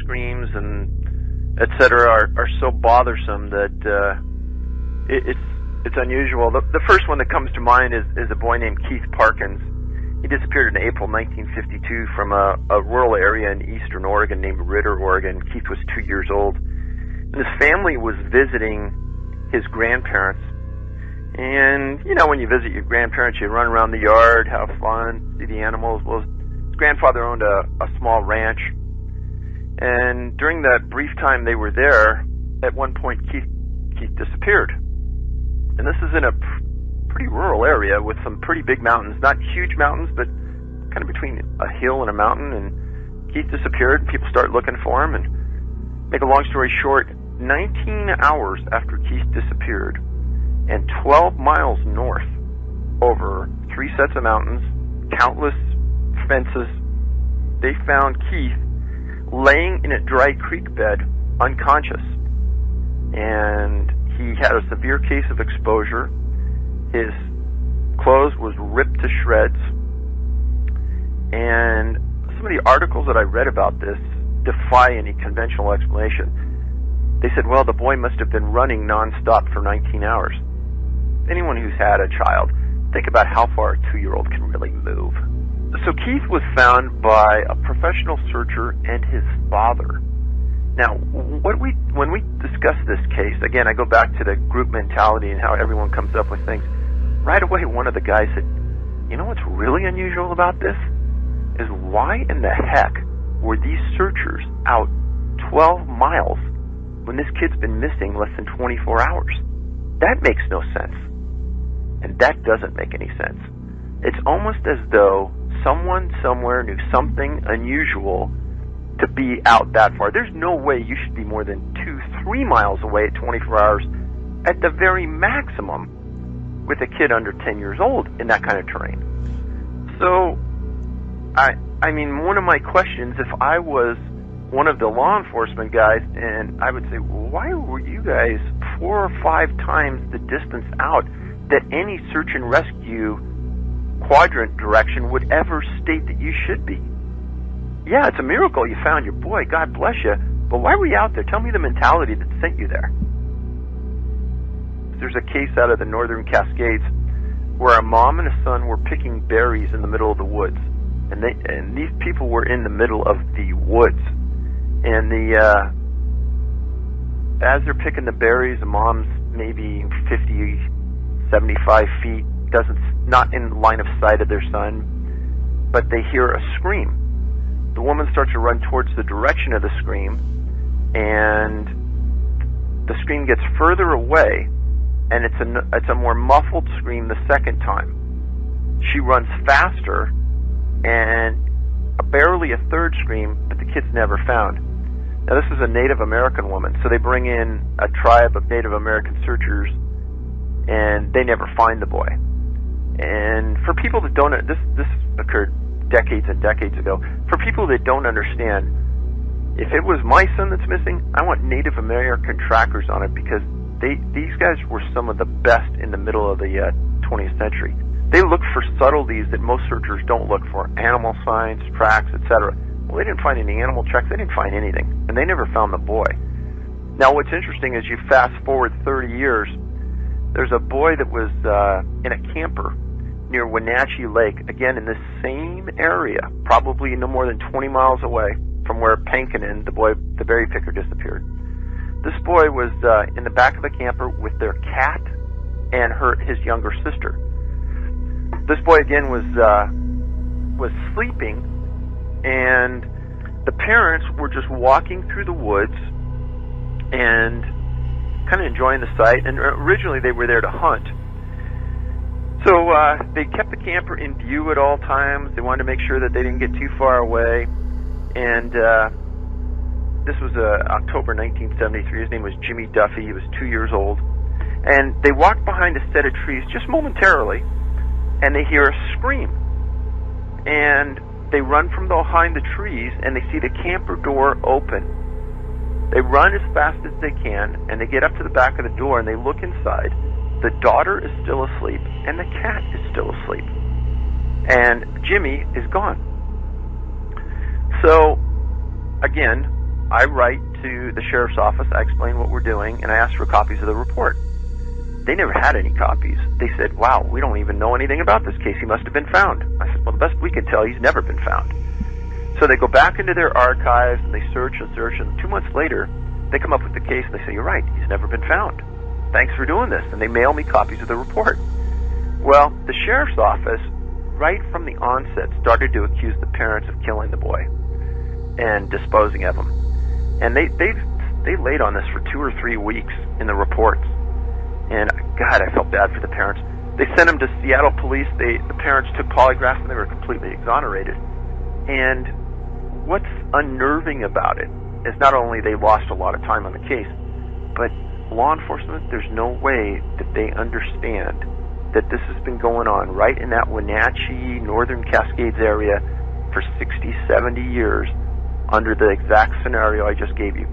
screams and etc. are so bothersome that it's unusual. The first one that comes to mind is a boy named Keith Parkins. He disappeared in April 1952 from a rural area in eastern Oregon named Ritter, Oregon. Keith was 2 years old. And his family was visiting his grandparents. And, you know, when you visit your grandparents, you run around the yard, have fun, see the animals. Well, his grandfather owned a small ranch. And during that brief time they were there, at one point Keith disappeared. And this is in a pretty rural area with some pretty big mountains. Not huge mountains, but kind of between a hill and a mountain. And Keith disappeared, and people started looking for him. And make a long story short, 19 hours after Keith disappeared, and 12 miles north, over 3 sets of mountains, countless fences, they found Keith laying in a dry creek bed, unconscious. And he had a severe case of exposure. His clothes was ripped to shreds. And some of the articles that I read about this defy any conventional explanation. They said, well, the boy must have been running nonstop for 19 hours. Anyone who's had a child, think about how far a 2-year-old can really move. So Keith was found by a professional searcher and his father. Now, when we discuss this case, again, I go back to the group mentality and how everyone comes up with things. Right away, one of the guys said, you know what's really unusual about this? Is why in the heck were these searchers out 12 miles when this kid's been missing less than 24 hours? That makes no sense. And that doesn't make any sense. It's almost as though someone somewhere knew something unusual to be out that far. There's no way you should be more than 2-3 miles away at 24 hours at the very maximum with a kid under 10 years old in that kind of terrain. So, I mean, one of my questions, if I was one of the law enforcement guys, and I would say, why were you guys 4 or 5 times the distance out that any search and rescue quadrant direction would ever state that you should be? Yeah, it's a miracle you found your boy, God bless you, but why were you out there? Tell me the mentality that sent you there. There's a case out of the Northern Cascades where a mom and a son were picking berries in the middle of the woods, and these people were in the middle of the woods, and as they're picking the berries, the mom's maybe 50, 75 feet, not in line of sight of their son, but they hear a scream. The woman starts to run towards the direction of the scream, and the scream gets further away, and it's a more muffled scream the second time. She runs faster, and barely a third scream, but the kid's never found. Now, this is a Native American woman, so they bring in a tribe of Native American searchers, and they never find the boy. And for people that don't, this occurred decades and decades ago. For people that don't understand, if it was my son that's missing, I want Native American trackers on it, because these guys were some of the best in the middle of the 20th century. They look for subtleties that most searchers don't look for, animal signs, tracks, etc. Well, they didn't find any animal tracks, they didn't find anything, and they never found the boy. Now, what's interesting is you fast forward 30 years, there's a boy that was in a camper near Wenatchee Lake, again in this same area, probably no more than 20 miles away from where Pankinen, the berry picker, disappeared. This boy was in the back of the camper with their cat and his younger sister. This boy again was sleeping, and the parents were just walking through the woods and kind of enjoying the sight. And originally they were there to hunt. So they kept the camper in view at all times. They wanted to make sure that they didn't get too far away. And this was October 1973. His name was Jimmy Duffy. He was 2 years old. And they walked behind a set of trees just momentarily, and they hear a scream. And they run from behind the trees, and they see the camper door open. They run as fast as they can, and they get up to the back of the door, and they look inside. The daughter is still asleep, and the cat is still asleep. And Jimmy is gone. So, again, I write to the sheriff's office, I explain what we're doing, and I ask for copies of the report. They never had any copies. They said, wow, we don't even know anything about this case. He must have been found. I said, well, the best we can tell, he's never been found. So they go back into their archives, and they search and search, and 2 months later, they come up with the case, and they say, you're right, he's never been found. Thanks for doing this. And they mail me copies of the report. Well, the sheriff's office, right from the onset, started to accuse the parents of killing the boy and disposing of him. And they laid on this for 2 or 3 weeks in the reports. And God, I felt bad for the parents. They sent him to Seattle police. The parents took polygraphs, and they were completely exonerated. And what's unnerving about it is not only they lost a lot of time on the case, but law enforcement, there's no way that they understand that this has been going on right in that Wenatchee, Northern Cascades area for 60, 70 years under the exact scenario I just gave you.